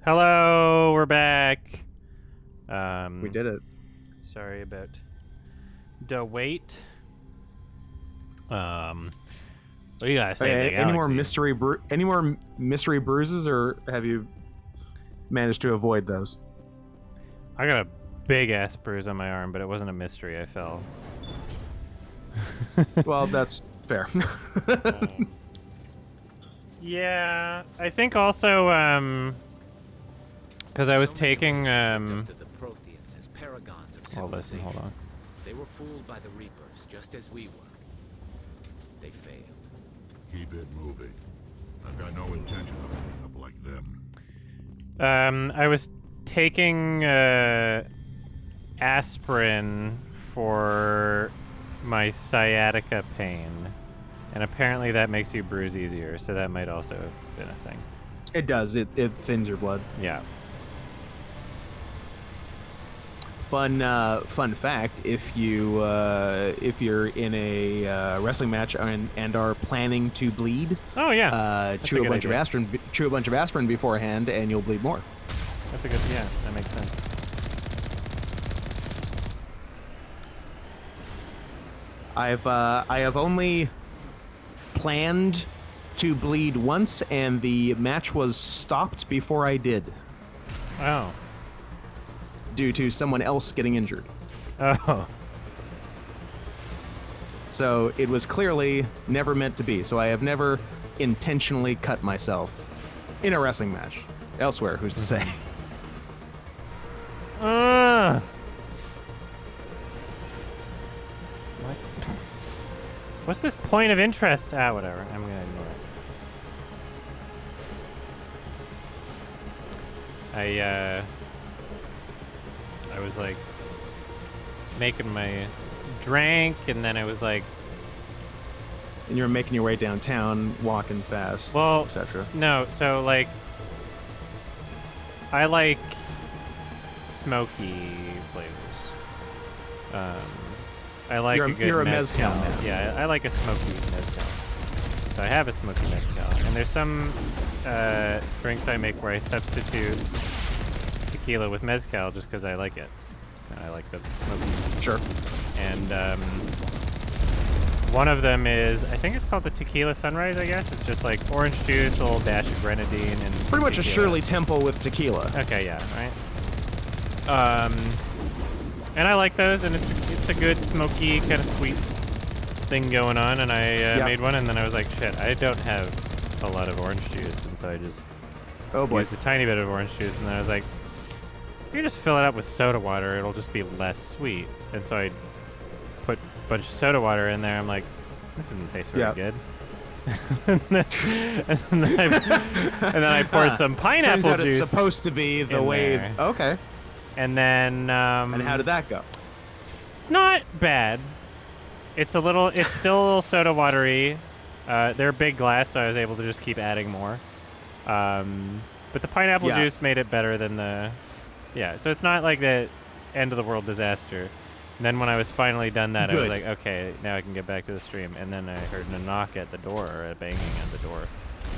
Hello, we're back. We did it. Sorry about the wait. What do you guys say? Any more mystery bruises, or have you managed to avoid those? I got a big ass bruise on my arm, but it wasn't a mystery. I fell. Well, that's fair. Yeah, I think also because I was taking hold on. They were fooled by the Reapers, just as we were. They failed. Keep it moving. I've got no intention of ending up like them. I was taking aspirin for my sciatica pain, and apparently that makes you bruise easier, so that might also have been a thing. It does. It thins your blood. Yeah. Fun fact: if you're in a wrestling match and are planning to bleed, oh yeah, chew a bunch of aspirin beforehand, and you'll bleed more. That's a good. Yeah, that makes sense. I have only planned to bleed once, and the match was stopped before I did. Oh. Due to someone else getting injured. Oh. So it was clearly never meant to be. So I have never intentionally cut myself in a wrestling match. Elsewhere, who's to say? What? What's this point of interest? Ah, whatever. I'm gonna ignore it. I was like making my drink, and then I was like, And you're making your way downtown, walking fast, well, etc. No, so like, I like smoky flavors. I like a good you're a mezcal. man. Yeah, I like a smoky mezcal. So I have a smoky mezcal, and there's some drinks I make where I substitute tequila with mezcal just because I like it. I like the smoky. Sure. And one of them is, I think it's called the Tequila Sunrise, I guess. It's just like orange juice, a little dash of grenadine, and Pretty much a tequila. Shirley Temple with tequila. Okay, yeah, right. And I like those, and it's a good smoky kind of sweet thing going on. And I made one, and then I was like, shit, I don't have a lot of orange juice, and so I just used a tiny bit of orange juice, and then I was like, you can just fill it up with soda water, it'll just be less sweet. And so I put a bunch of soda water in there. I'm like, this doesn't taste very good. and then I poured some pineapple Turns out juice. it's supposed to be the way. There. Okay. And then and how did that go? It's not bad. It's still a little soda watery. They're a big glass, so I was able to just keep adding more. But the pineapple juice made it better than the. Yeah, so it's not like the end of the world disaster. And then when I was finally done that, I was like, okay, now I can get back to the stream. And then I heard a knock at the door, or a banging at the door.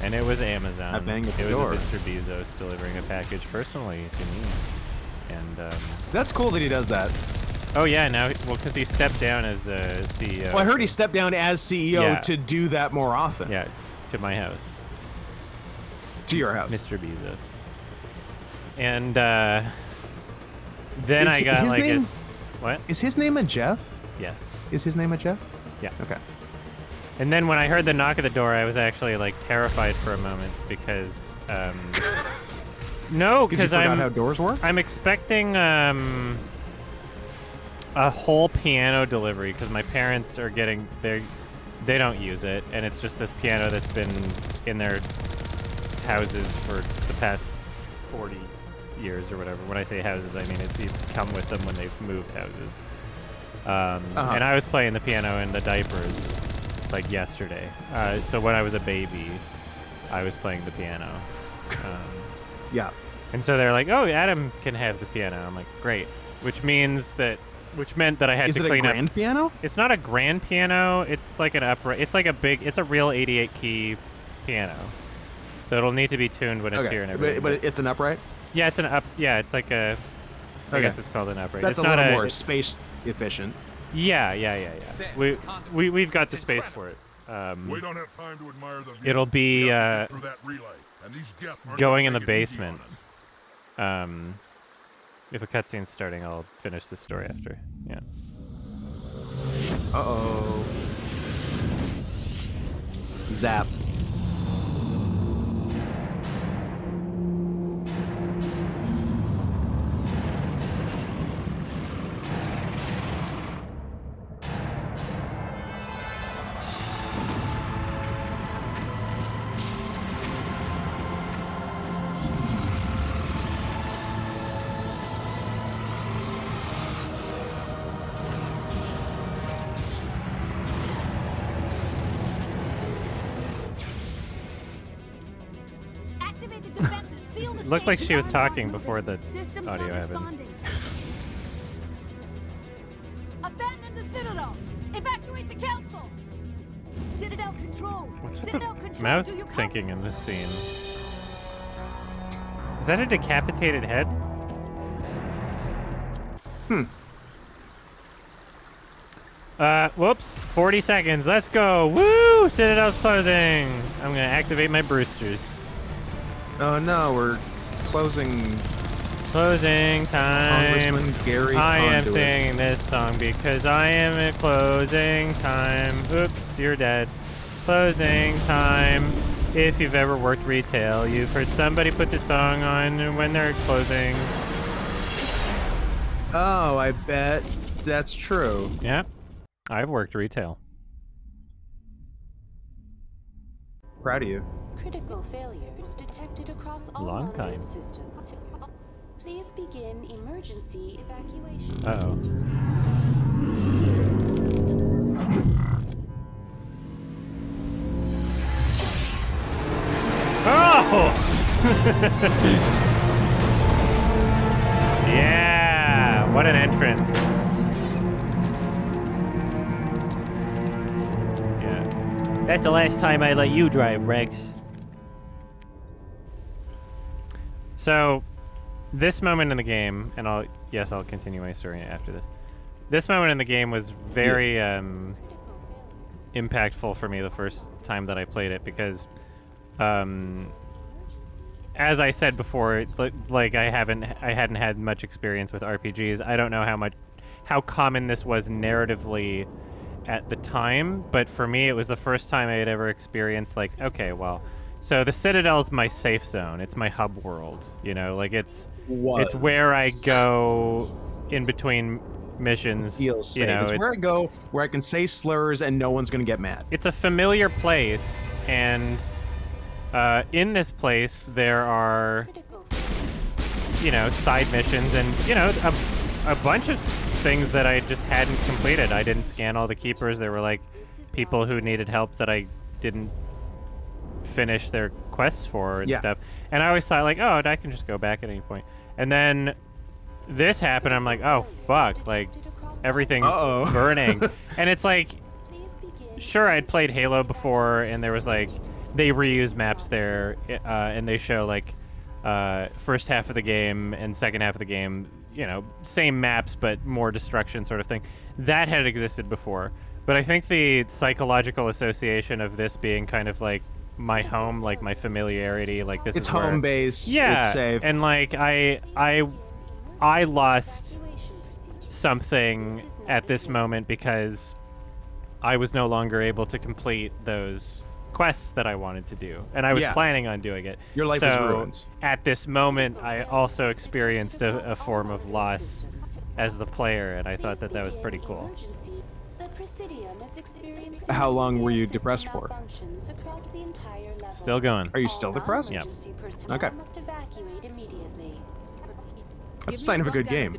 And it was Amazon. A bang at the door. It was Mr. Bezos delivering a package personally to me. And that's cool that he does that. Oh yeah, now because he stepped down as CEO. Well, I heard he stepped down as CEO to do that more often. Yeah, to my house. To your house. Mr. Bezos. And then I got like name, what? Is his name a Jeff? Yes. Is his name a Jeff? Yeah. Okay. And then when I heard the knock at the door, I was actually like terrified for a moment because no, because you forgot how doors work? I'm expecting a whole piano delivery because my parents are getting they don't use it, and it's just this piano that's been in their houses for the past 40 years or whatever. When I say houses, I mean it's come with them when they've moved houses. And I was playing the piano in the diapers like yesterday. So when I was a baby, I was playing the piano. Yeah. And so they're like, "Oh, Adam can have the piano." I'm like, "Great," which meant that I had to clean up. Is it a grand piano? It's not a grand piano. It's like an upright. It's like it's a real 88 key piano. So it'll need to be tuned when it's here and everything. But it's an upright? Yeah, it's an up. Yeah, it's like a. I guess it's called an upright. That's it's a not little more space efficient. Yeah. We've got the space for it. We don't have time to admire the view. It'll be through that relay, and these going in the basement. If a cutscene's starting, I'll finish the story after. Yeah. Uh-oh. Zap. It looked like she was talking before the audio happened. Abandon the Citadel! Evacuate the council! Citadel control! What's with Citadel the control, mouth do you copy? sinking in this scene? Is that a decapitated head? Whoops. 40 seconds. Let's go. Woo! Citadel's closing. I'm gonna activate my Brewsters. Oh no, we're closing. Closing time. Congressman Gary I am Conduit. singing this song because I am at closing time. Oops, you're dead. Closing time. If you've ever worked retail, you've heard somebody put the song on when they're closing. Oh, I bet that's true. Yep. I've worked retail. Proud of you. Critical failures detected across all Long monitored time. systems. Please begin emergency evacuation. Uh-oh. Oh! Yeah! What an entrance. Yeah. That's the last time I let you drive, Rex. So, this moment in the game, and I'll continue my story after this. This moment in the game was very impactful for me the first time that I played it because, as I said before, like I hadn't had much experience with RPGs. I don't know how common this was narratively at the time, but for me it was the first time I had ever experienced like, okay, well, so the Citadel's my safe zone. It's my hub world, you know, like it's where I go in between missions. Feels safe. You know, it's where I go, where I can say slurs and no one's gonna get mad. It's a familiar place, and in this place there are, you know, side missions and, you know, a bunch of things that I just hadn't completed. I didn't scan all the keepers. There were like people who needed help that I didn't finish their quests for and stuff. And I always thought like, oh, I can just go back at any point. And then this happened. I'm like, oh fuck, like everything's burning. And it's like, sure, I'd played Halo before, and there was like, they reuse maps there, and they show like first half of the game and second half of the game, you know, same maps but more destruction sort of thing. That had existed before. But I think the psychological association of this being kind of like my home, like my familiarity, like this it's is home where, base. yeah, it's safe. And like I lost something at this moment because I was no longer able to complete those quests that I wanted to do, and I was planning on doing it. Your life is ruined. At this moment, I also experienced a form of loss as the player, and I thought that was pretty cool. How long were you depressed for? Still going. Are you still depressed? Yep. Okay. That's a sign of a good game.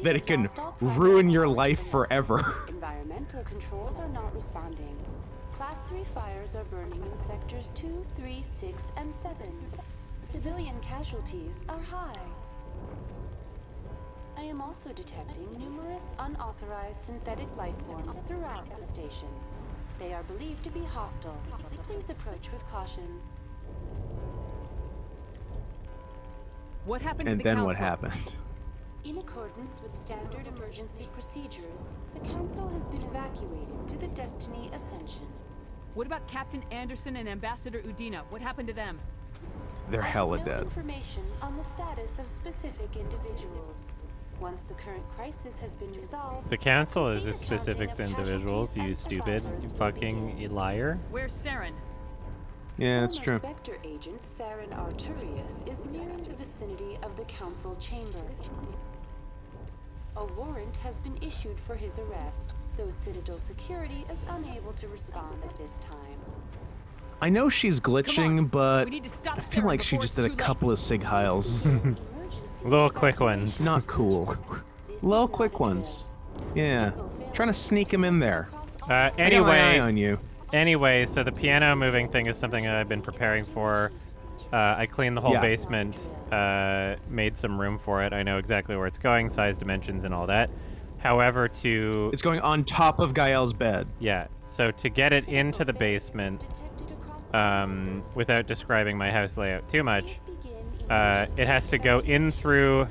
That it can ruin your life forever. Environmental controls are not responding. Class 3 fires are burning in sectors 2, 3, 6, and 7. Civilian casualties are high. I am also detecting numerous unauthorized synthetic life forms throughout the station. They are believed to be hostile. Please approach with caution. What happened to And the then council? what happened? In accordance with standard emergency procedures, the council has been evacuated to the Destiny Ascension. What about Captain Anderson and Ambassador Udina? What happened to them? They're I have hella no dead. information on the status of specific individuals. Once the current crisis has been resolved, The council is complete just specific accounting of individuals, casualties you and stupid survivors will fucking begin. liar. Where's Saren? Yeah, that's Former true. Spectre agent Saren Arturius is nearing the vicinity of the council chamber. A warrant has been issued for his arrest, though Citadel security is unable to respond at this time. I know she's glitching, but We need to stop I feel Saren like she before just it's did a too late. couple of Sig Heils. Little quick ones. Not cool. Little quick ones. Yeah. Trying to sneak him in there. I got my eye Anyway, on you. Anyway, so the piano moving thing is something that I've been preparing for. I cleaned the whole Yeah. basement, made some room for it. I know exactly where it's going, size, dimensions, and all that. However, It's going on top of Gael's bed. yeah, so to get it into the basement, without describing my house layout too much, it has to go in through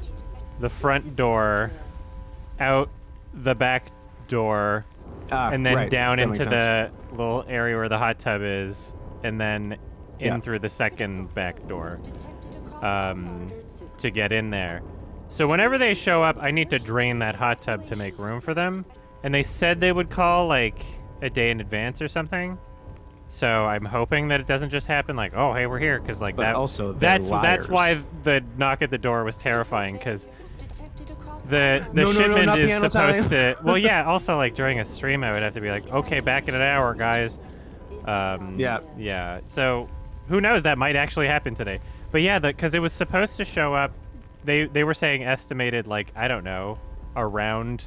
the front door, out the back door, and then right. down That into makes sense. the little area where the hot tub is, and then in Yeah. through the second back door to get in there. So whenever they show up, I need to drain that hot tub to make room for them. And they said they would call like a day in advance or something. So I'm hoping that it doesn't just happen like, oh, hey, we're here, because like But that. also, they're that's liars. why the knock at the door was terrifying, because the No, shipment not is piano supposed time. to. Well, yeah. Also, like during a stream, I would have to be like, okay, back in an hour, guys. Yeah. Yeah. So who knows? That might actually happen today. But yeah, because it was supposed to show up. They were saying estimated like, I don't know, around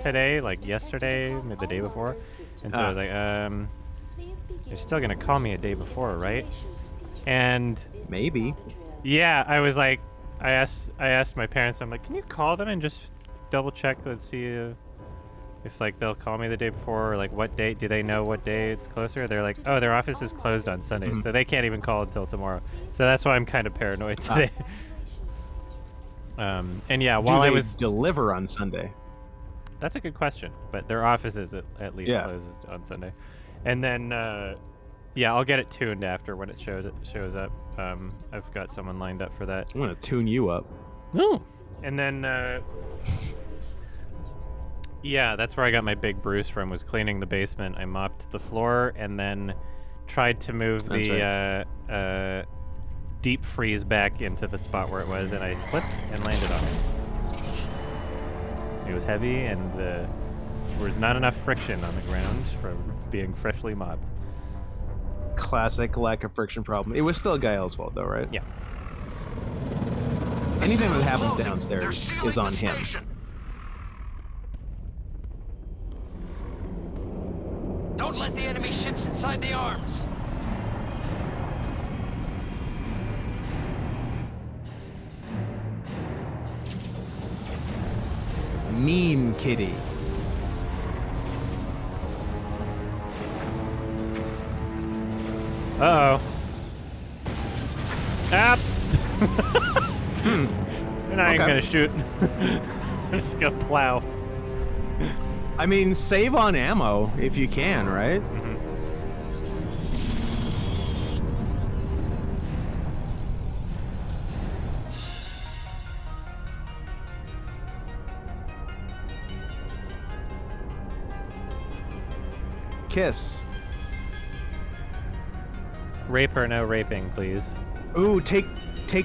today, like yesterday, the day before. And so I was like, they're still gonna call me a day before, right? And Maybe. yeah, I was like, I asked my parents, I'm like, can you call them and just double check, let's see if like they'll call me the day before, or like what date, do they know what day it's closer? They're like, oh, their office is closed on Sundays, so they can't even call until tomorrow. So that's why I'm kind of paranoid today. And yeah, while Do I they was deliver on Sunday? That's a good question, but their office is at least Yeah. closes on Sunday. And then, yeah, I'll get it tuned after when it shows up. I've got someone lined up for that. I'm gonna tune you up. No. And then, yeah, that's where I got my big bruise from, was cleaning the basement. I mopped the floor and then tried to move That's the deep freeze back into the spot where it was, and I slipped and landed on it. It was heavy, and there was not enough friction on the ground from being freshly mopped. Classic lack of friction problem. It was still Gael's fault, though, right? Yeah. Anything that happens downstairs is on him. Don't let the enemy ships inside the arms. Mean kitty. Uh-oh. Ah! We're not even Okay. gonna shoot. I'm just gonna plow. I mean, save on ammo if you can, right? Kiss. Rape or no raping, please. Ooh, take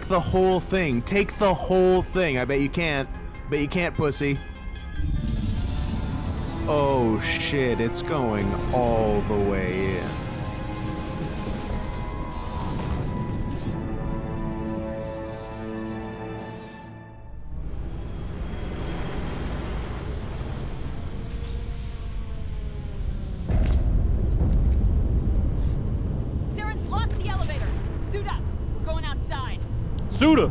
the whole thing. Take the whole thing. I bet you can't. Bet you can't, pussy. Oh shit, it's going all the way in. Saren's locked the elevator. Suit up. We're going outside. Suda!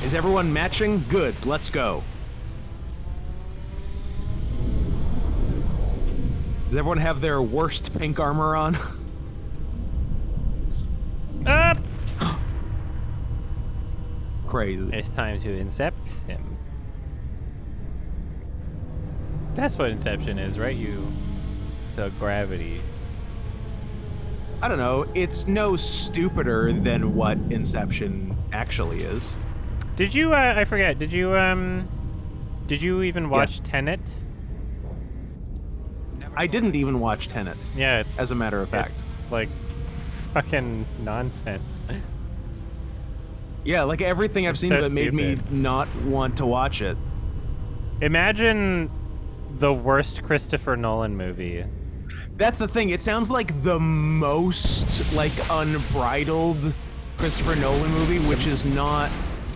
Is everyone matching? Good, let's go. Does everyone have their worst pink armor on? Up! crazy. It's time to incept him. That's what Inception is, right? The gravity. I don't know. It's no stupider than what Inception actually is. Did you? I forget. Did you even watch Yes. Tenet? I didn't even watch Tenet, Yeah, it's as a matter of fact. it's like fucking nonsense. Yeah, like everything I've It's seen so of it made me stupid. not want to watch it. Imagine the worst Christopher Nolan movie. That's the thing. It sounds like the most like unbridled Christopher Nolan movie, which is not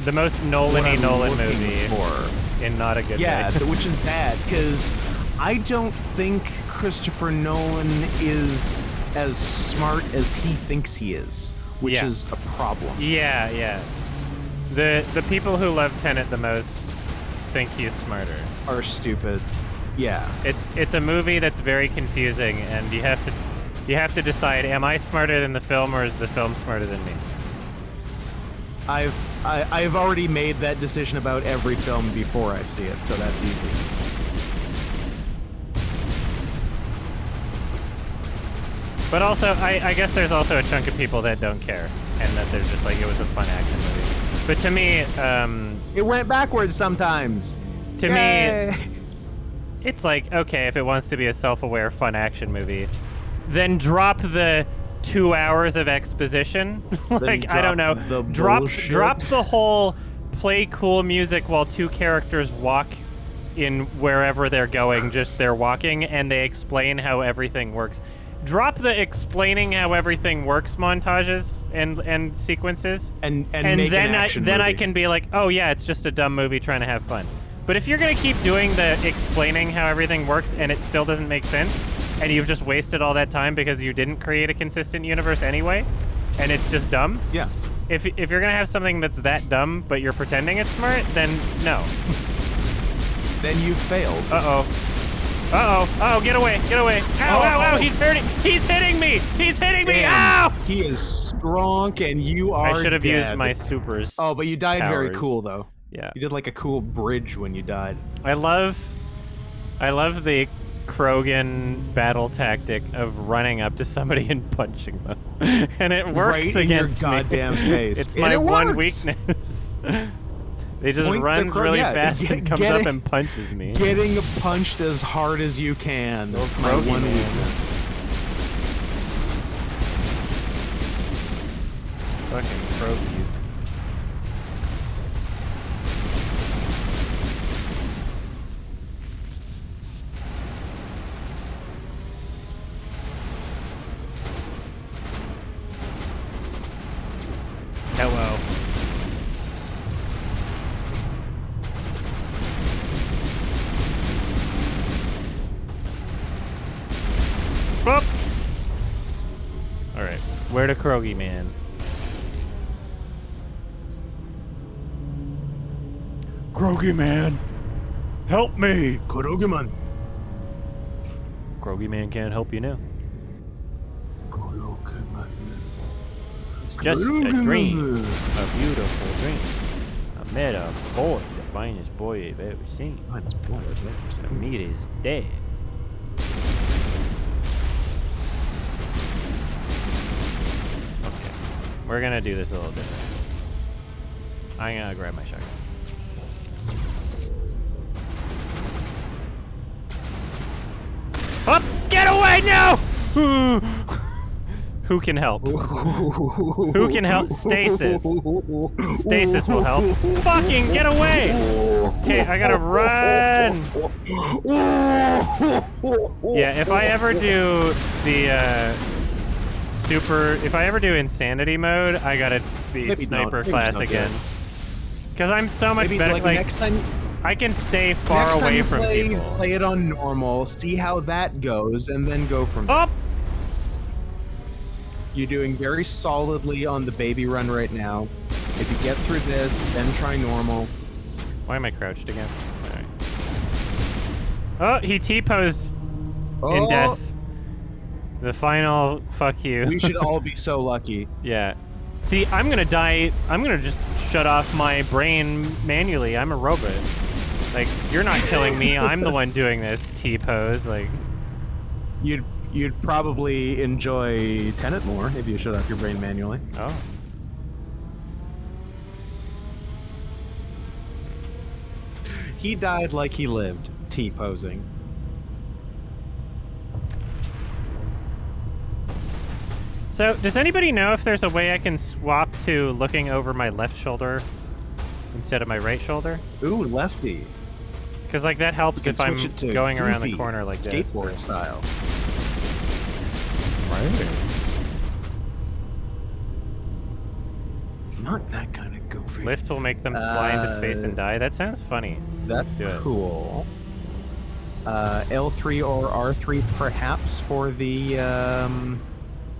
The most what Nolan-y I'm Nolan looking movie. for. In not a good Yeah, way. which is bad because I don't think Christopher Nolan is as smart as he thinks he is, which Yeah. is a problem. Yeah, yeah. The people who love Tenet the most think he's smarter. Are stupid. Yeah. It's a movie that's very confusing, and you have to decide: am I smarter than the film, or is the film smarter than me? I've already made that decision about every film before I see it, so that's easy. But also, I guess there's also a chunk of people that don't care, and that they're just like, it was a fun action movie. But to me, It went backwards sometimes. to Yay! me, it's like, okay, if it wants to be a self-aware fun action movie, then drop the 2 hours of exposition. Like, I don't know, drop the drop bullshit. the whole play cool music while two characters walk in wherever they're going, just they're walking, and they explain how everything works. Drop the explaining how everything works montages and sequences, and and make then an action I movie. can be like, oh yeah, it's just a dumb movie trying to have fun. But if you're gonna keep doing the explaining how everything works and it still doesn't make sense, and you've just wasted all that time because you didn't create a consistent universe anyway, and it's just dumb. Yeah. If you're gonna have something that's that dumb but you're pretending it's smart, then no. Then you failed. Oh, get away, get away. Ow, he's hitting me, Damn. ow! He is strong, and you are I should have used dead. my supers. Oh, but you died very powers. cool, though. Yeah. You did like a cool bridge when you died. I love the Krogan battle tactic of running up to somebody and punching them. And it works Right in your against me. goddamn face. It's And my it one works. weakness. They just Point to runs really yeah, fast and comes get up it- and punches me. Getting punched as hard as you can. Little My Krogan one man. weakness. Fucking Krogies. Hello. Boop. All right, where to Krogi man? Krogi man, help me! Kurogiman. Krogi man can't help you now. Kurogiman. It's just a dream, a beautiful dream. I met a boy, the finest boy I've ever seen. The meat is dead. Okay, we're gonna do this a little different. I'm gonna grab my shotgun. Up! Get away now! Who can help? Who can help? Stasis. Stasis will help. Fucking get away! Okay, I gotta run! Yeah, if I ever do the if I ever do insanity mode, I gotta be Maybe sniper don't. Maybe class just don't do again. it. Cause I'm so much Maybe better. like, Like next time. I can stay far Next time away you from play, people. play it on normal, see how that goes, and then go from there. Oh! You're doing very solidly on the baby run right now. If you get through this, then try normal. Why am I crouched again? Alright. Oh, he T-posed in death. The final fuck you. We should all be so lucky. Yeah. See, I'm gonna die. I'm gonna just shut off my brain manually. I'm a robot. Like, you're not killing me. I'm the one doing this T-pose. Like, You'd probably enjoy Tenet more if you shut off your brain manually. oh. He died like he lived, T-posing. So, does anybody know if there's a way I can swap to looking over my left shoulder instead of my right shoulder? Ooh, lefty. Because, like, that helps if I'm Switch it to going around the goofy, corner like this. skateboard style. Right. Not that kind of goofy. Lift will make them fly into space and die. That sounds funny. That's do it. cool. L3 or R3 perhaps for the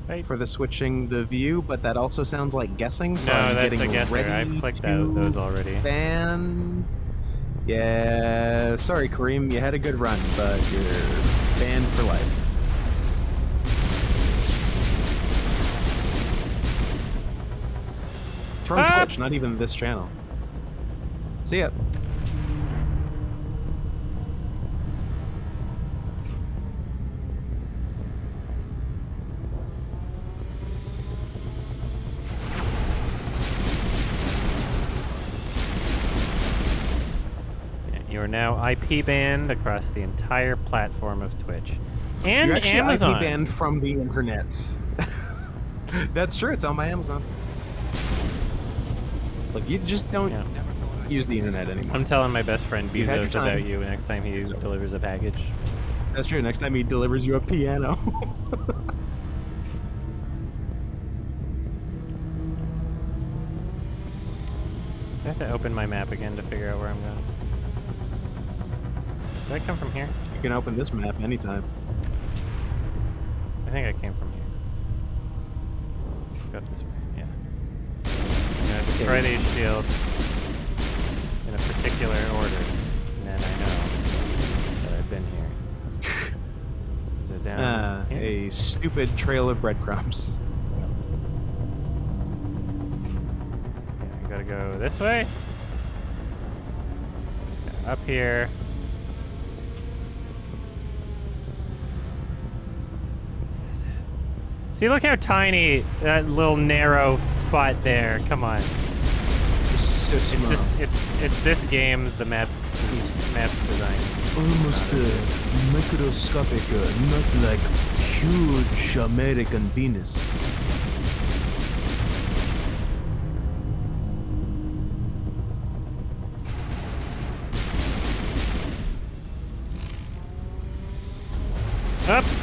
Right. for the switching the view, but that also sounds like guessing. So No, I'm that's getting a guesser. ready I've clicked to out those already. ban. Yeah, sorry, Kareem, you had a good run, but you're banned for life. From Twitch, not even this channel. See ya. You are now IP banned across the entire platform of Twitch. And You're actually Amazon. IP banned from the internet. That's true, it's on my Amazon. Look, you just don't use the internet anymore. I'm telling my best friend You've had your Bezos time. about you next time he delivers a package. That's true, next time he delivers you a piano. I have to open my map again to figure out where I'm going. Did I come from here? You can open this map anytime. I think I came from here. Let's go this way, yeah. I'm gonna destroy these shields in a particular order, and then I know that I've been here. Is it down here? A stupid trail of breadcrumbs. Yeah, I gotta go this way. Up here. See, look how tiny that little narrow spot there. Come on. So It's small. just it's this game's the map's design. Almost microscopic, not like huge American penis.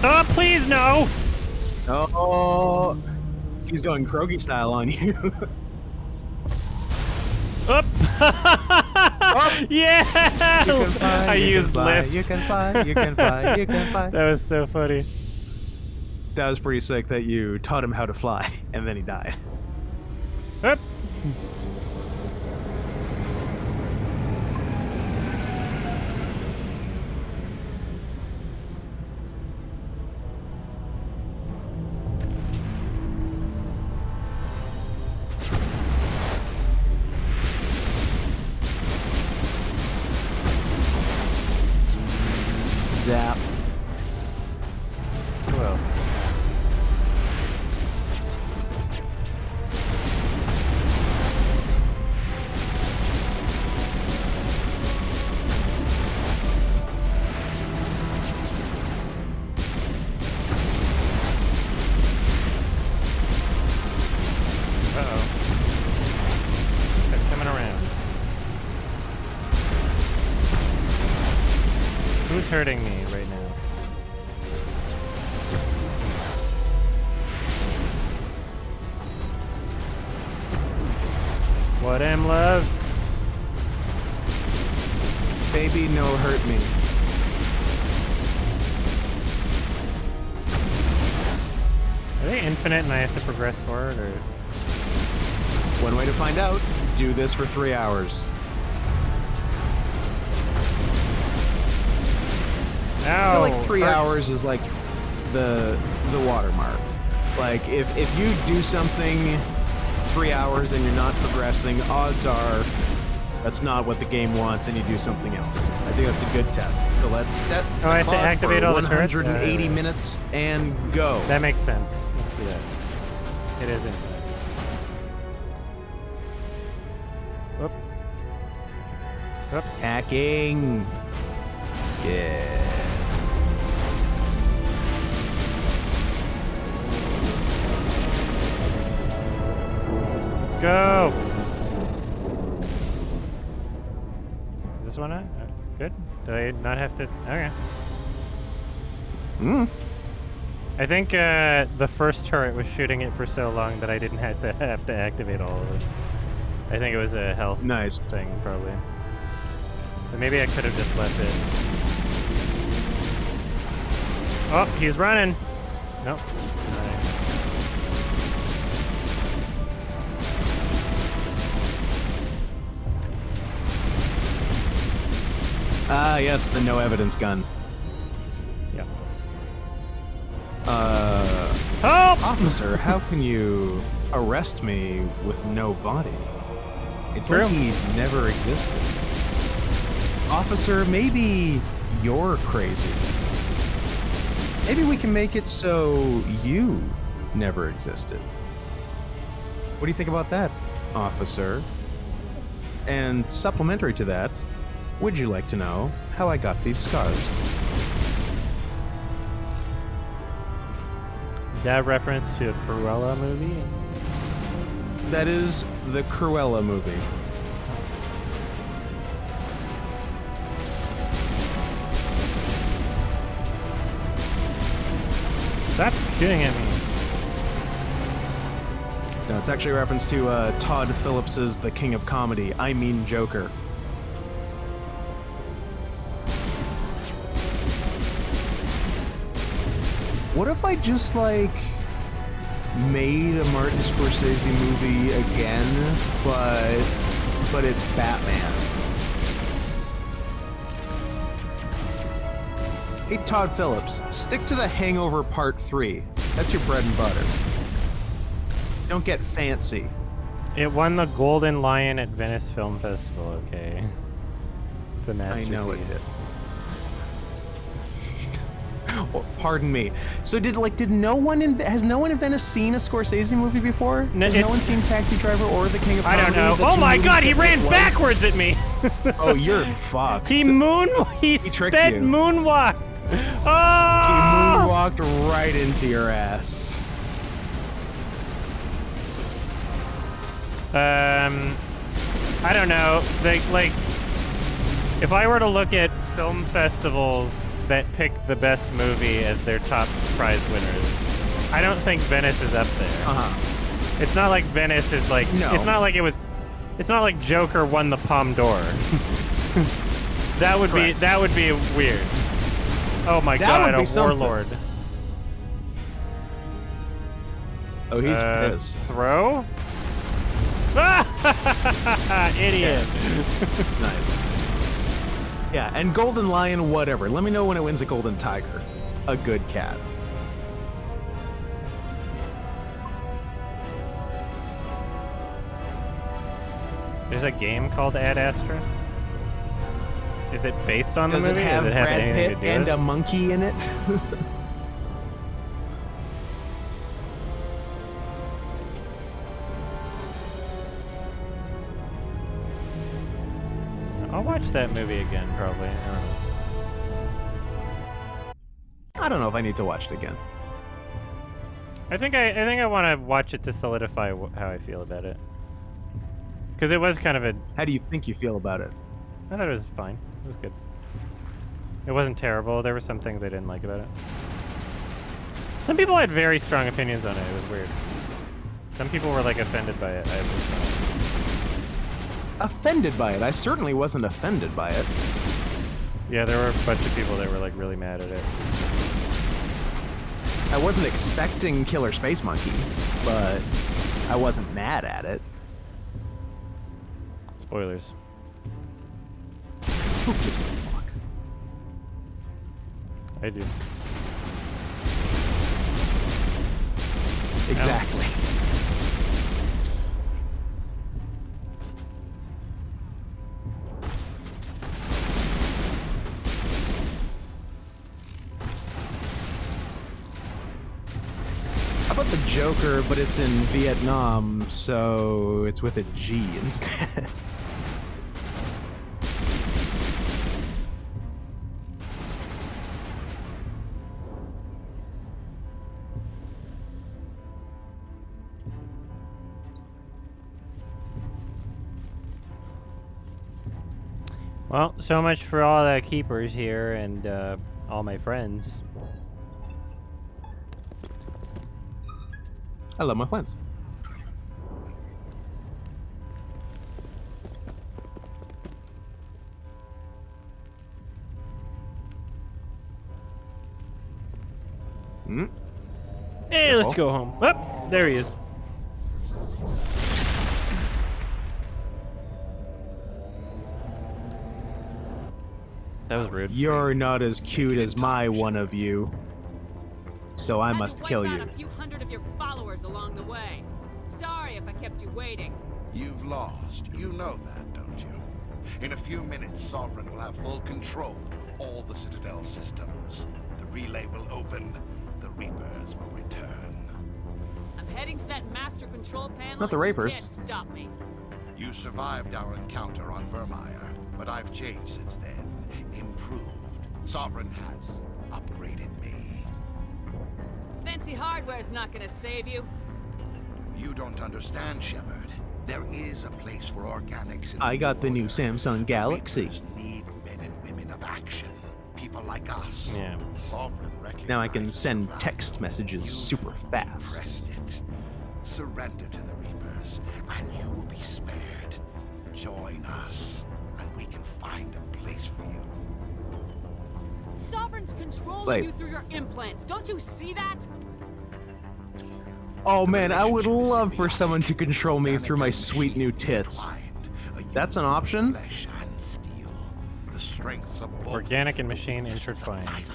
Up, please no. Oh, he's going Krogi style on you. Up. Yeah. You can fly, I you used can fly, lift. You can fly, you can fly, you can fly. That was so funny. That was pretty sick that you taught him how to fly, and then he died. Up. Zap. Who else? Uh-oh. They're coming around. Who's hurting me right now? What am love? Baby, no hurt me. Are they infinite and I have to progress forward, or? One way to find out, do this for 3 hours. No. I feel like 3 hours is like the watermark. Like if you do something 3 hours and you're not progressing, odds are that's not what the game wants and you do something else. I think that's a good test. So let's set Oh, I have the to clock activate for all the turrets? 180 minutes and go. That makes sense. Let's do that. It is infinite. Whoop. Whoop. Hacking. Yeah. Let's go. Is this one on? Good. Do I not have to? Okay. I think the first turret was shooting it for so long that I didn't have to activate all of it. I think it was a health thing, probably. But maybe I could have just left it. Oh, he's running. Nope. Ah, yes, the no evidence gun. Yeah. Help! Officer, how can you arrest me with no body? It's like he never existed. Officer, maybe you're crazy. Maybe we can make it so you never existed. What do you think about that, officer? And supplementary to that, would you like to know how I got these scars? Is that a reference to a Cruella movie? That is the Cruella movie. Stop shooting at me. No, it's actually a reference to Todd Phillips's The King of Comedy, I Mean Joker. What if I just, like, made a Martin Scorsese movie again, but it's Batman? Hey, Todd Phillips, stick to The Hangover Part 3. That's your bread and butter. Don't get fancy. It won the Golden Lion at Venice Film Festival, okay. It's a I masterpiece. know it did. Oh, pardon me. So has no one in Venice seen a Scorsese movie before? Has no one seen Taxi Driver or The King of Comedy? I don't know. The Oh two my movies god, he that ran was- backwards at me! Oh, you're fucked. He tricked sped you. moonwalked! He Oh! moonwalked right into your ass. I don't know. Like, if I were to look at film festivals that pick the best movie as their top prize winners, I don't think Venice is up there. Uh-huh. It's not like Venice is like. No. It's not like it was. It's not like Joker won the Palme d'Or. That would Correct. be weird. Oh my That god, would be a something. warlord. Oh, he's pissed. Throw? Idiot. Nice. Yeah, and Golden Lion, whatever. Let me know when it wins a Golden Tiger. A good cat. There's a game called Ad Astra. Is it based on Does the it movie? have Does it have Brad anything Pitt to do and with a monkey in it? I'll watch that movie again, probably. I don't know. I don't know if I need to watch it again. I think I want to watch it to solidify how I feel about it. Because it was kind of a. How do you think you feel about it? I thought it was fine. It was good. It wasn't terrible. There were some things I didn't like about it. Some people had very strong opinions on it. It was weird. Some people were like offended by it. I was not. Offended by it? I certainly wasn't offended by it. Yeah, there were a bunch of people that were like really mad at it. I wasn't expecting Killer Space Monkey, but I wasn't mad at it. Spoilers. Who gives a fuck? I do. Exactly. the Joker, but it's in Vietnam, so it's with a G instead. Well, so much for all the keepers here and all my friends. I love my friends. Hey, let's go home. Oh, there he is. That was rude. You're not as cute as my one of you, so I must kill you. A few hundred of your followers along the way. Sorry if I kept you waiting. You've lost. You know that, don't you? In a few minutes, Sovereign will have full control of all the Citadel systems. The relay will open. The Reapers will return. I'm heading to that master control panel. Not the and you Reapers. can't stop me. You survived our encounter on Vermeer, but I've changed since then. Improved. Sovereign has upgraded me. Fancy hardware's not gonna save you. You don't understand, Shepard. There is a place for organics in I got the new order. Samsung Galaxy. Reapers need men and women of action. People like us. Yeah. Sovereign Now I can recognizes send your text value. messages You've super fast. impressed it. Surrender to the Reapers, and you will be spared. Join us, and we can find a place for you. Sovereign's controlling Slave. you through your implants. Don't you see that? Oh man, I would love for someone to control me through my sweet new tits. That's an option? Flesh and steel. The strengths of both. Organic and machine weaknesses of intertwined. neither.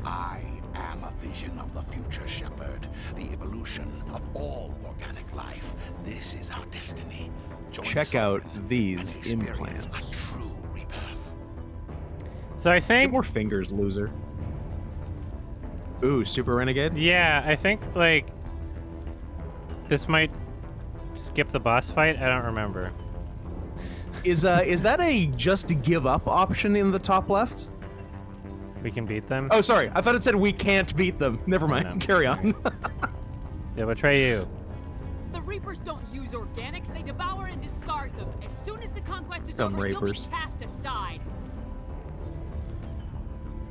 I am a vision of the future, Shepard. The evolution of all organic life. This is our destiny. Join Check out Sovereign these and experience implants. A true rebirth. So I Get think, more fingers, loser. Ooh, Super Renegade? yeah, I think like this might skip the boss fight. I don't remember. Is that a just give up option in the top left? We can beat them. Oh, sorry. I thought it said we can't beat them. Never mind. No. Carry on. Yeah, we'll try you. The Reapers don't use organics, they devour and discard them. As soon as the conquest is Dumb over, you'll Reapers. be cast aside.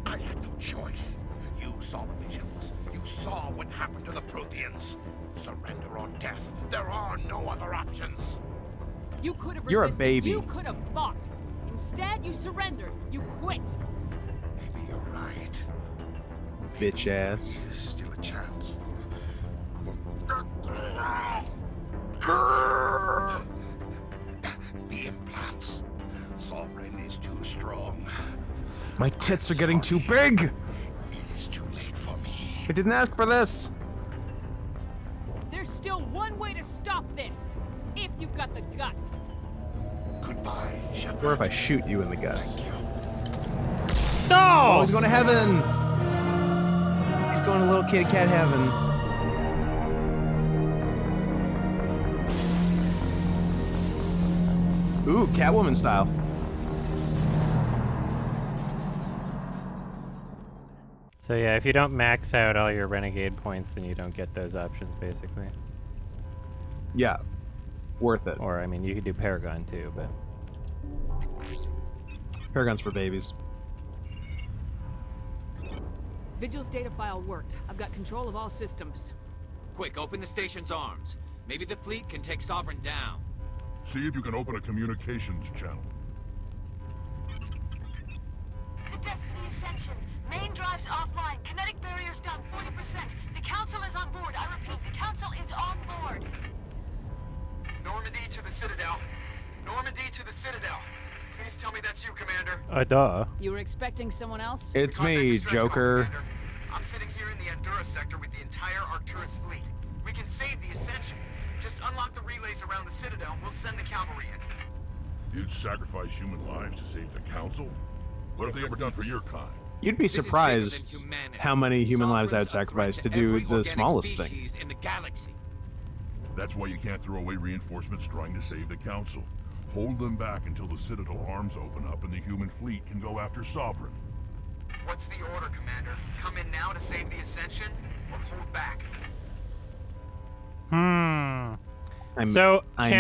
I had no choice. You saw the visions. You saw what happened to the Protheans. Surrender or death. There are no other options. You could have You're a resisted. baby. You could have fought. Instead, you surrendered. You quit. Maybe you're right. Bitch ass. There's still a chance the implants. Sovereign is too strong. My tits are getting too big. It is too late for me. I didn't ask for this. There's still one way to stop this. If you've got the guts. Goodbye, Shepard. Or if I shoot you in the guts. Thank you. Oh, he's going to heaven. He's going to little kitty cat heaven. Ooh, Catwoman style. So yeah, if you don't max out all your renegade points, then you don't get those options basically. Yeah, worth it. Or I mean, you could do Paragon too, but Paragon's for babies. Vigil's data file worked. I've got control of all systems. Quick, open the station's arms. Maybe the fleet can take Sovereign down. See if you can open a communications channel. The Destiny Ascension. Main drives offline. Kinetic barriers down 40%. The Council is on board. I repeat, the Council is on board. Normandy to the Citadel. Normandy to the Citadel. Please tell me that's you, Commander. duh. You were expecting someone else? It's Contact me, distress call, Joker. Commander. I'm sitting here in the Andurra sector with the entire Arcturus fleet. We can save the Ascension. Just unlock the relays around the Citadel and we'll send the cavalry in. You'd sacrifice human lives to save the Council? What have they ever done for your kind? You'd be surprised how many human lives I'd sacrifice to do the smallest thing. In the galaxy. That's why you can't throw away reinforcements trying to save the Council. Hold them back until the Citadel arms open up and the human fleet can go after Sovereign. What's the order, Commander? Come in now to save the Ascension, or hold back? Can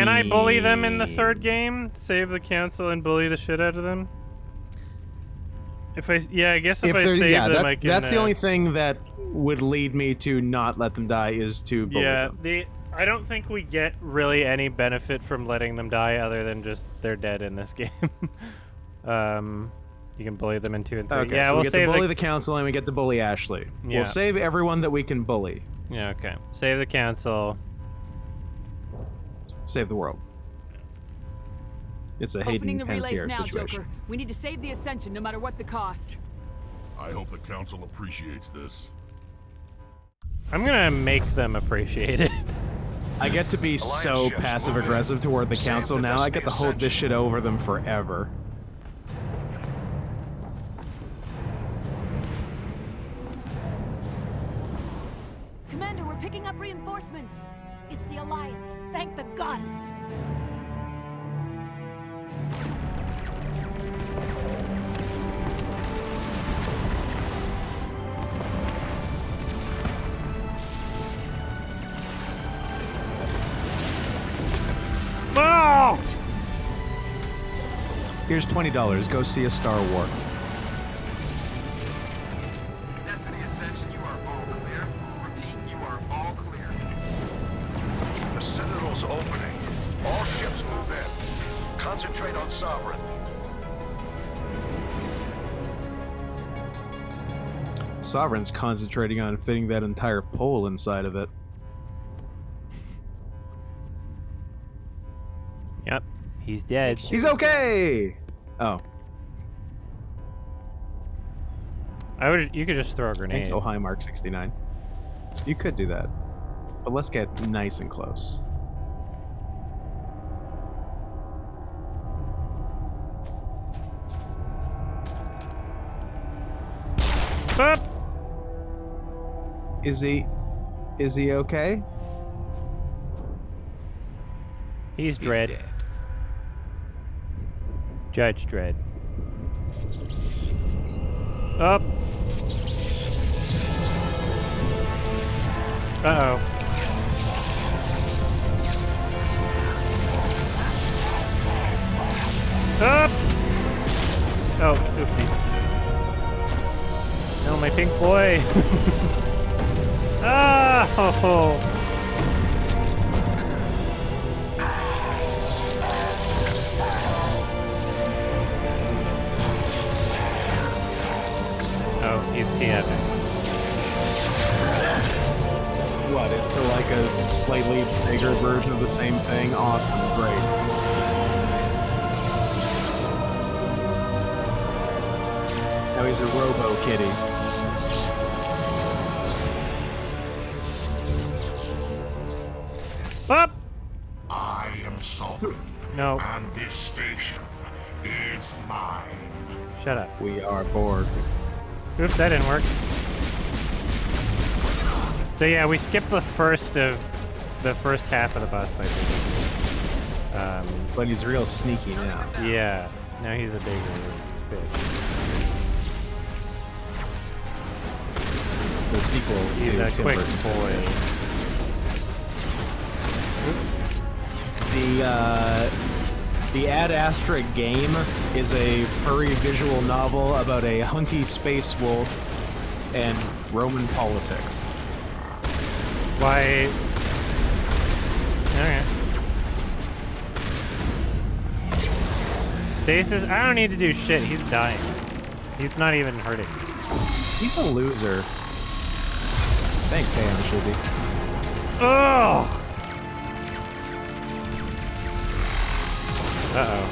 I bully them in the third game? Save the Council and bully the shit out of them? I guess if I save them, I can... That's the only thing that would lead me to not let them die is to bully them. I don't think we get really any benefit from letting them die other than just they're dead in this game. You can bully them in 2 and 3. Okay, yeah, so we'll we get to bully the Council and we get to bully Ashley. Yeah. We'll save everyone that we can bully. Yeah, okay. Save the Council. Save the world. It's a Opening Hayden the relays Panettiere now, situation. Joker. We need to save the Ascension no matter what the cost. I hope the Council appreciates this. I'm gonna make them appreciate it. I get to be so passive-aggressive toward the Council now. I get to hold this shit over them forever. Commander, we're picking up reinforcements. It's the Alliance. Thank the goddess. Oh! Here's $20. Go see a Star War. Destiny Ascension, you are all clear. Repeat, you are all clear. The Citadel's opening. All ships move in. Concentrate on Sovereign. Sovereign's concentrating on fitting that entire pole inside of it. Yep, he's dead. He's okay! Oh. You could just throw a grenade. Thanks, oh hi, Mark 69. You could do that. But let's get nice and close. Up! Is he okay? He's Dredd. dead. Judge Dredd. Up. Uh-oh. Up! Oh, oopsie. No, my pink boy. Ah! Oh. Oh, he's TFing. What, into like a slightly bigger version of the same thing? Awesome, great. Now he's a robo-kitty. Up! I am Sovereign. No. And this station is mine. Shut up. We are bored. Oops, that didn't work. So yeah, we skipped the first half of the boss fight. But he's real sneaky now. Yeah. Now he's a bigger bitch. The sequel He's to a Tim quick Burton's boy. The Ad Astra game is a furry visual novel about a hunky space wolf and Roman politics. Why? Okay. Stasis, I don't need to do shit. He's dying. He's not even hurting. He's a loser. Thanks, Ham Shibby. Oh! Uh-oh.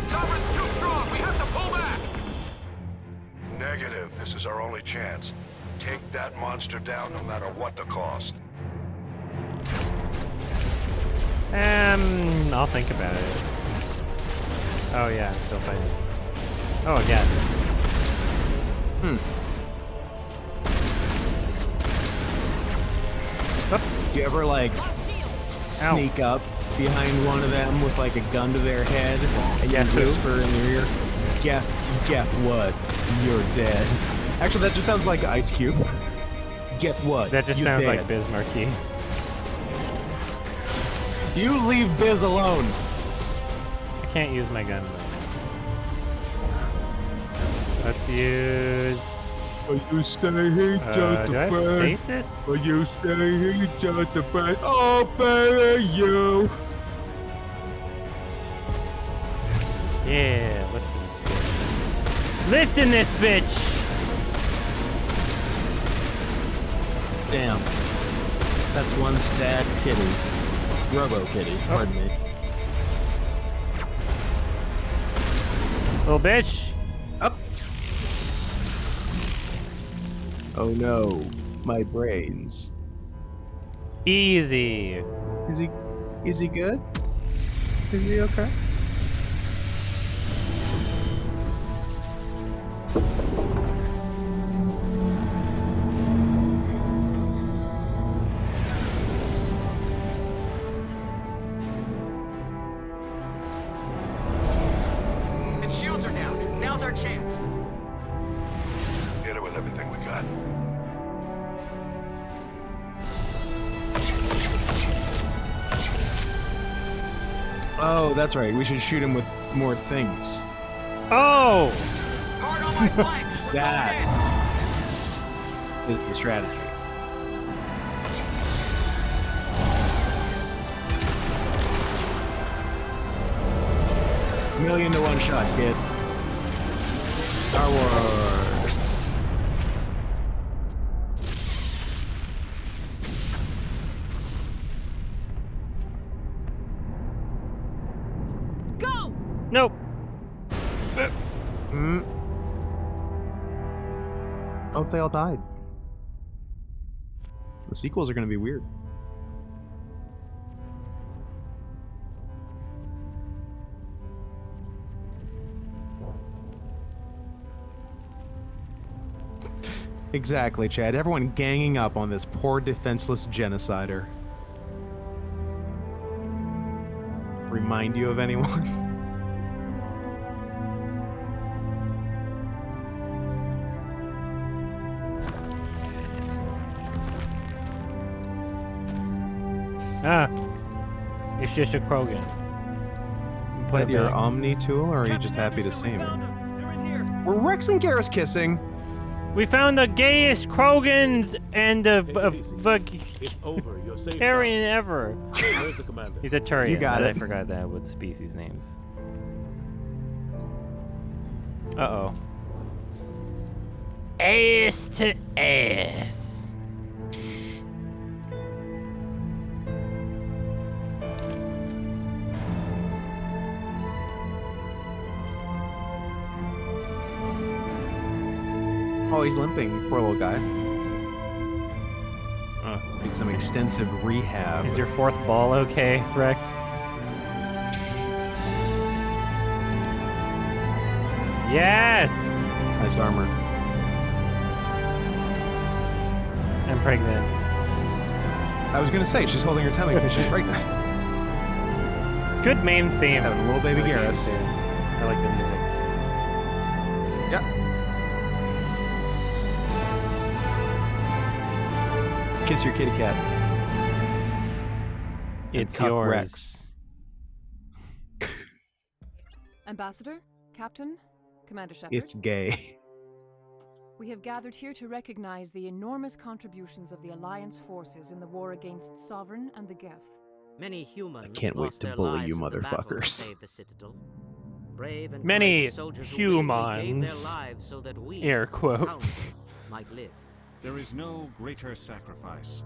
Sovereign's too strong. We have to pull back. Negative. This is our only chance. Take that monster down no matter what the cost. I'll think about it. Oh yeah, I'm still fighting. Oh, again. Do you ever, like, sneak up behind one of them with, like, a gun to their head and you whisper in their ear, Guess what? You're dead. Actually, that just sounds like Ice Cube. Guess what? That just You're sounds dead. like Biz Marquee. You leave Biz alone. I can't use my gun. Let's use... You stay here, do I have stasis? You stay here, just the bed. Oh, baby, you. Yeah, lifting this bitch. Damn. That's one sad kitty. Robo kitty, pardon me. Little bitch. Up. Oh no, my brains. Easy. Is he good? Is he okay? Its shields are down. Now's our chance. Hit it with everything we got. Oh, that's right. We should shoot him with more things. Oh! Hard on my flank. We're That going is the strategy. Million to one shot, kid. Star Wars. Go! Nope. Oh, they all died. The sequels are going to be weird. Exactly, Chad. Everyone ganging up on this poor defenseless genocider. Remind you of anyone? Ah. It's just a Krogan. Is that your Omni tool, or are you just happy to see me? Were Rex and Garrus kissing? We found the gayest Krogans and the It's over. You're safe. Turian ever. Where's the commander? He's a Turian. You got it. I forgot that with the species names. Uh-oh. Ass to ass. Oh, he's limping. Poor little guy. Need some extensive rehab. Is your fourth ball okay, Rex? Yes! Nice armor. I'm pregnant. I was gonna say, she's holding her tummy because she's pregnant. Good main theme. Having a little baby Garrus. I like the music. Yep. Kiss your kitty cat. It's cuck yours. Rex. Ambassador, Captain, Commander Shepard. It's gay. We have gathered here to recognize the enormous contributions of the Alliance forces in the war against Sovereign and the Geth. Many humans I can't wait lost to their bully lives you in the battle to motherfuckers. save the Citadel. Brave and Many courageous soldiers who willingly gave their humans, lives so that we, air the quotes, Council, might live. There is no greater sacrifice,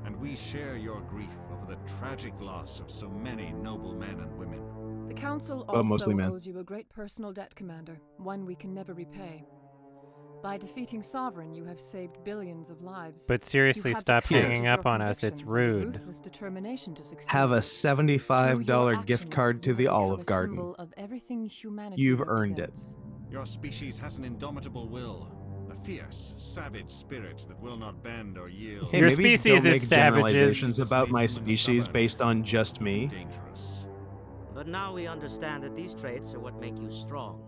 and we share your grief over the tragic loss of so many noble men and women. The Council mostly also men. owes you a great personal debt, Commander, one we can never repay. By defeating Sovereign, you have saved billions of lives. But seriously, You have stop the courage hanging of up your on us. It's convictions and a rude. ruthless determination to succeed. Have a Through your $75 gift actions, card to you the have become Olive a Garden. symbol of everything humanity You've earned it. represents. Your species has an indomitable will, a fierce, savage spirit that will not bend or yield. Hey, Your maybe species don't is make savages. generalizations about my species based on just me. Dangerous. But now we understand that these traits are what make you strong.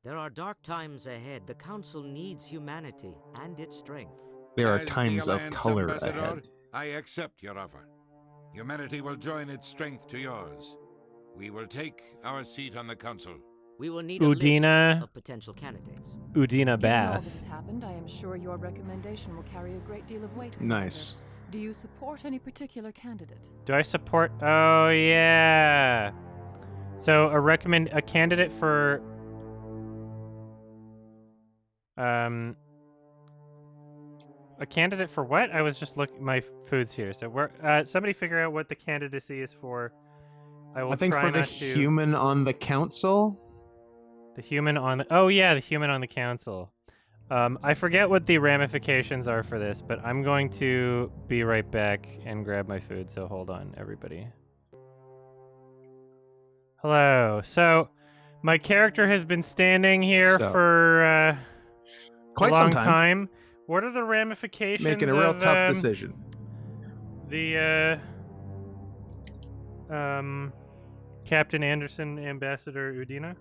There are dark times ahead. The Council needs humanity and its strength. There are As the times of Alliance color ambassador, ahead. I accept your offer. Humanity will join its strength to yours. We will take our seat on the Council. We will need a Udina. list of potential candidates. Udina Given all Bath. that has happened, I am sure your recommendation will carry a great deal of weight. Nice. Commander. Do you support any particular candidate? Do I support? Oh yeah. So a candidate for a candidate for what? I was just looking. My food's here. So we're somebody figure out what the candidacy is for. I will I think try for the not to. human on the council. The human on the. Oh yeah, the human on the council. I forget what the ramifications are for this, but I'm going to be right back and grab my food. So hold on, everybody. Hello. So, my character has been standing here for quite a long some time. What are the ramifications? Making a real of, tough decision. The Captain Anderson, Ambassador Udina.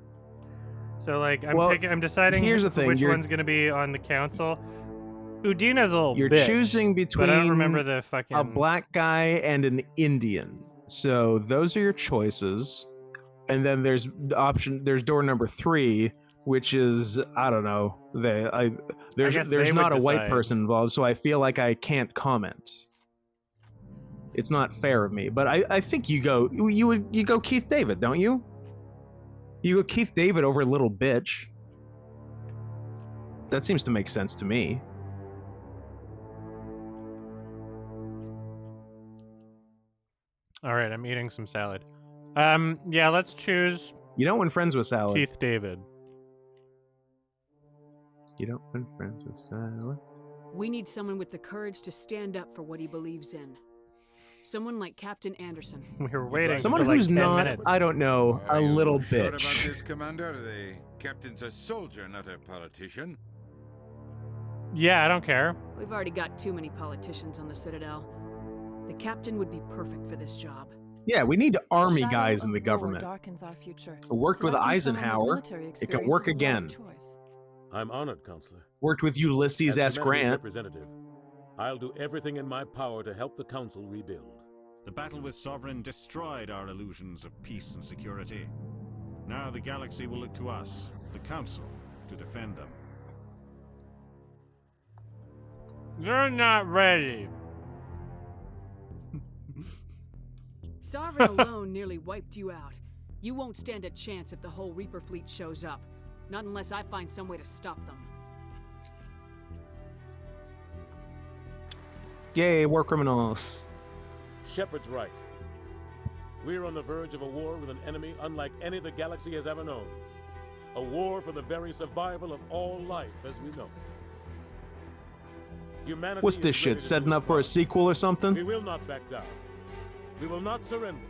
So like I'm deciding here's the thing, which one's gonna be on the council. Udina's a little You're bitch, choosing between but I don't remember the fucking a black guy and an Indian. So those are your choices. And then there's there's door number 3, which is, I don't know. There's not a white person involved, so I feel like I can't comment. It's not fair of me, but I think you go Keith David, don't you? You go Keith David over little bitch. That seems to make sense to me. All right, I'm eating some salad. Yeah, let's choose. You don't win friends with salad. Keith David. You don't win friends with salad. We need someone with the courage to stand up for what he believes in. Someone like Captain Anderson. We were waiting. Someone for like who's 10 not, minutes. I don't know, a little Sure bitch. about this, Commander? The captain's a soldier, not a politician. Yeah, I don't care. We've already got too many politicians on the Citadel. The captain would be perfect for this job. Yeah, we need army Shadow guys in of the war government. darkens our future. It worked with Selecting someone Eisenhower. military It could experience work is a wise again. choice. I'm honored, Counselor. Worked with Ulysses As S. humanity's Grant. representative, I'll do everything in my power to help the Council rebuild. The battle with Sovereign destroyed our illusions of peace and security. Now the galaxy will look to us, the Council, to defend them. You're not ready. Sovereign alone nearly wiped you out. You won't stand a chance if the whole Reaper fleet shows up. Not unless I find some way to stop them. Yay, war criminals. Shepard's right. We're on the verge of a war with an enemy unlike any the galaxy has ever known. A war for the very survival of all life as we know it. Humanity What's this is shit, ready to setting do up its for a part. sequel or something? We will not back down. We will not surrender.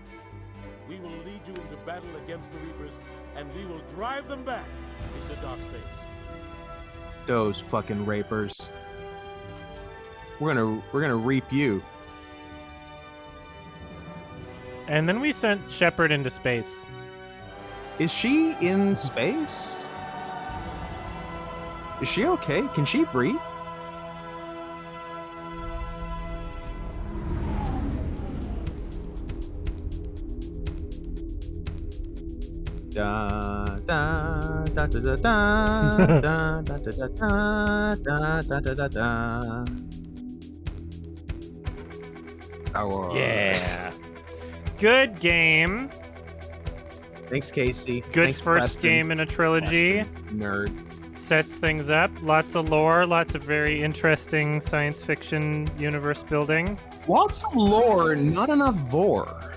We will lead you into battle against the Reapers, and we will drive them back into dark space. Those fucking rapers. We're gonna reap you. And then we sent Shepard into space. Is she in space? Is she okay? Can she breathe? Da da da da da da da da da da da da da da. Yeah. Good game. Thanks, Casey. Good Thanks, first Preston. game in a trilogy. Preston, nerd. Sets things up. Lots of lore. Lots of very interesting science fiction universe building. Lots of lore, not enough vor.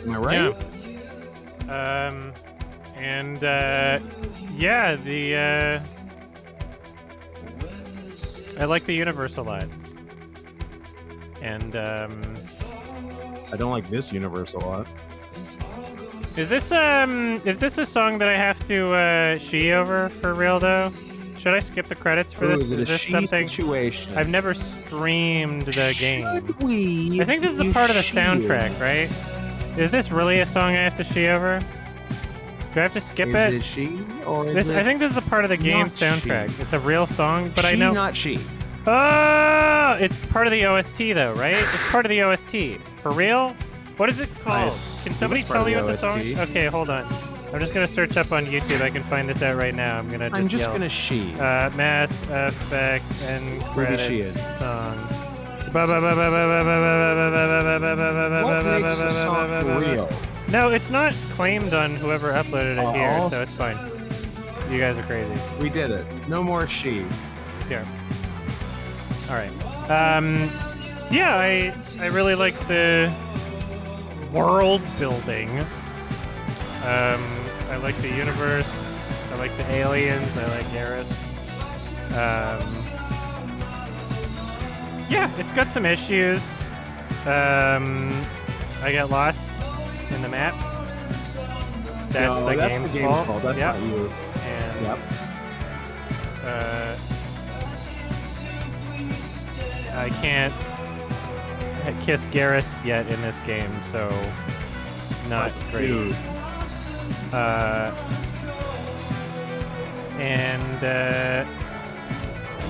Am I right? Yeah. Yeah, I like the universe a lot. And, I don't like this universe a lot. Is this a song that I have to she over for real though? Should I skip the credits for this? Is it a this she something? situation? I've never streamed the game. Should we? I think this is a part of the soundtrack, right? Is this really a song I have to she over? Do I have to skip it? Is it she or is this, it? I think this is a part of the game soundtrack. She. It's a real song, but She, I know. not she. Oh, it's part of the OST though, right? It's part of the OST. For real? What is it called? Can somebody tell me what the song is? Okay, hold on. I'm just gonna search up on YouTube. I can find this out right now. I'm just gonna she. Mass Effect and Maybe she credits is. song. What makes a song real? No, it's not claimed on whoever uploaded it here, so it's fine. You guys are crazy. We did it. No more she. Here. All right. Yeah, I really like the world building. I like the universe. I like the aliens. I like Garrus. Yeah, it's got some issues. I get lost in the maps. That's the game's fault. That's yep. not you. And yep. I can't kiss Garrus yet in this game, so not That's great. Cute.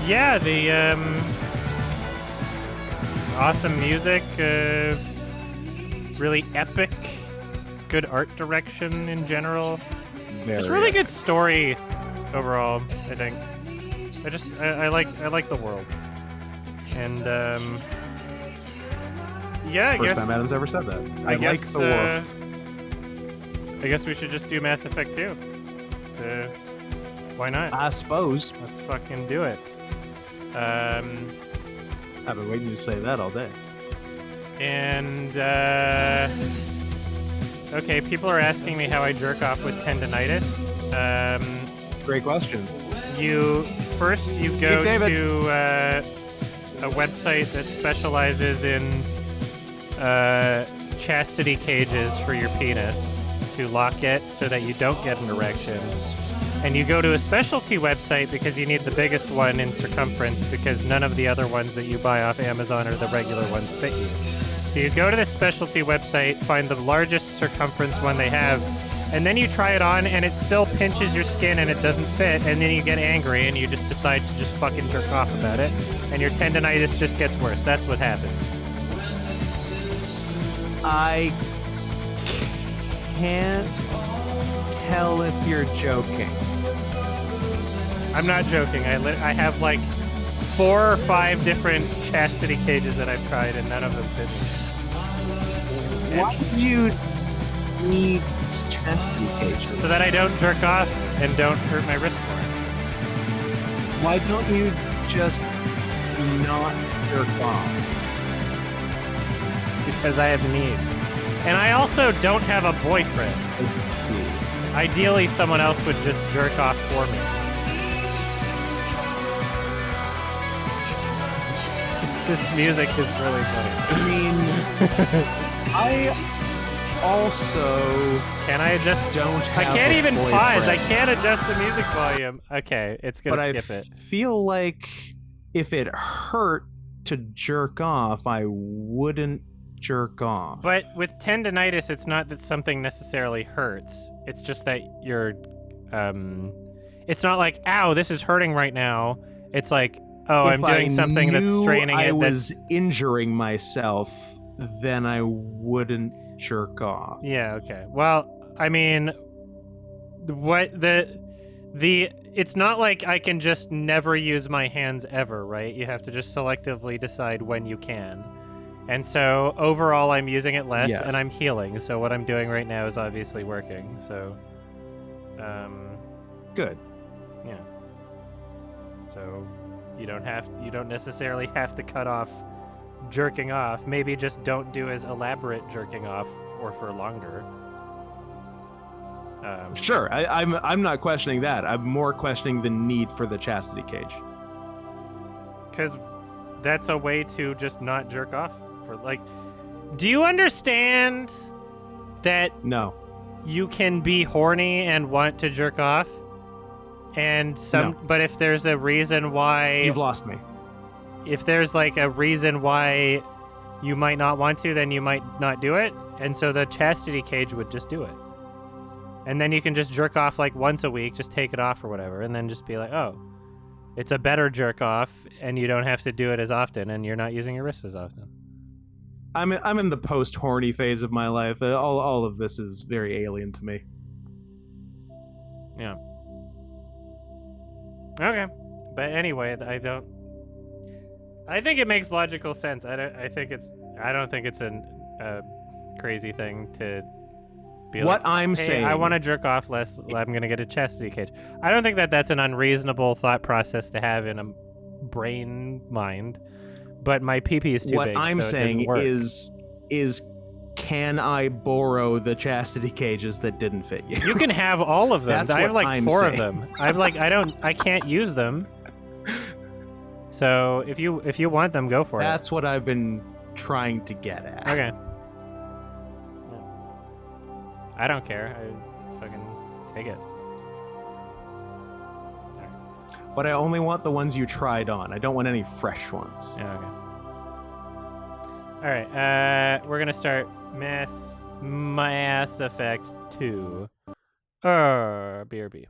Yeah, the awesome music, really epic, good art direction in general. Just really good story overall, I think. I like the world. And yeah, I First guess time Adam's ever said that. I like guess, the world. I guess we should just do Mass Effect 2. So, why not? I suppose. Let's fucking do it. I've been waiting to say that all day. And okay, people are asking me how I jerk off with tendinitis. Great question. You go to a website that specializes in chastity cages for your penis to lock it so that you don't get an erection. And you go to a specialty website because you need the biggest one in circumference because none of the other ones that you buy off Amazon or the regular ones fit you. So you go to this specialty website, find the largest circumference one they have, and then you try it on and it still pinches your skin and it doesn't fit, and then you get angry and you just decide to just fucking jerk off about it, and your tendinitis just gets worse. That's what happens. I can't tell if you're joking. I'm not joking. I have like 4 or 5 different chastity cages that I've tried, and none of them fit me. Why would you need chastity cages? So that I don't jerk off and don't hurt my wrist more. Why don't you just not jerk off? Because I have needs. And I also don't have a boyfriend. Ideally, someone else would just jerk off for me. This music is really funny. I mean, I also don't. I can't a even boyfriend. pause. I can't adjust the music volume. Okay, it's gonna skip it. I feel like if it hurt to jerk off, I wouldn't jerk off. But with tendinitis, it's not that something necessarily hurts. It's just that you're, it's not like, ow, this is hurting right now. It's like, oh, I'm doing something that's straining it. I was injuring myself, then I wouldn't jerk off. Yeah, okay. Well, I mean, it's not like I can just never use my hands ever, right? You have to just selectively decide when you can. And so overall, I'm using it less, Yes. and I'm healing. So what I'm doing right now is obviously working. So, Good. Yeah. So you don't necessarily have to cut off jerking off. Maybe just don't do as elaborate jerking off or for longer. Sure, I'm not questioning that. I'm more questioning the need for the chastity cage. Because that's a way to just not jerk off. For like, do you understand that? No. you can be horny and want to jerk off, and but if there's a reason why You've lost me. If there's like a reason why you might not want to, then you might not do it, and so the chastity cage would just do it. And then you can just jerk off like once a week, just take it off or whatever, and then just be like, oh, it's a better jerk off, and you don't have to do it as often, and you're not using your wrists as often. I'm in the post-horny phase of my life. All of this is very alien to me. Yeah. Okay. But anyway, I think it makes logical sense. I don't think it's a crazy thing to be what like, I'm hey, saying, I want to jerk off less. I'm going to get a chastity cage. I don't think that's an unreasonable thought process to have in a brain mind. But my pee-pee is too what big. I'm so saying it doesn't work. is can I borrow the chastity cages that didn't fit you? You can have all of them. That's I have what like I'm 4 saying. of them. I can't use them. So if you want them, go for it. That's what I've been trying to get at. Okay. I don't care. I fucking take it. But I only want the ones you tried on. I don't want any fresh ones. Yeah, okay. All right, we're gonna start Mass Effect 2. BRB.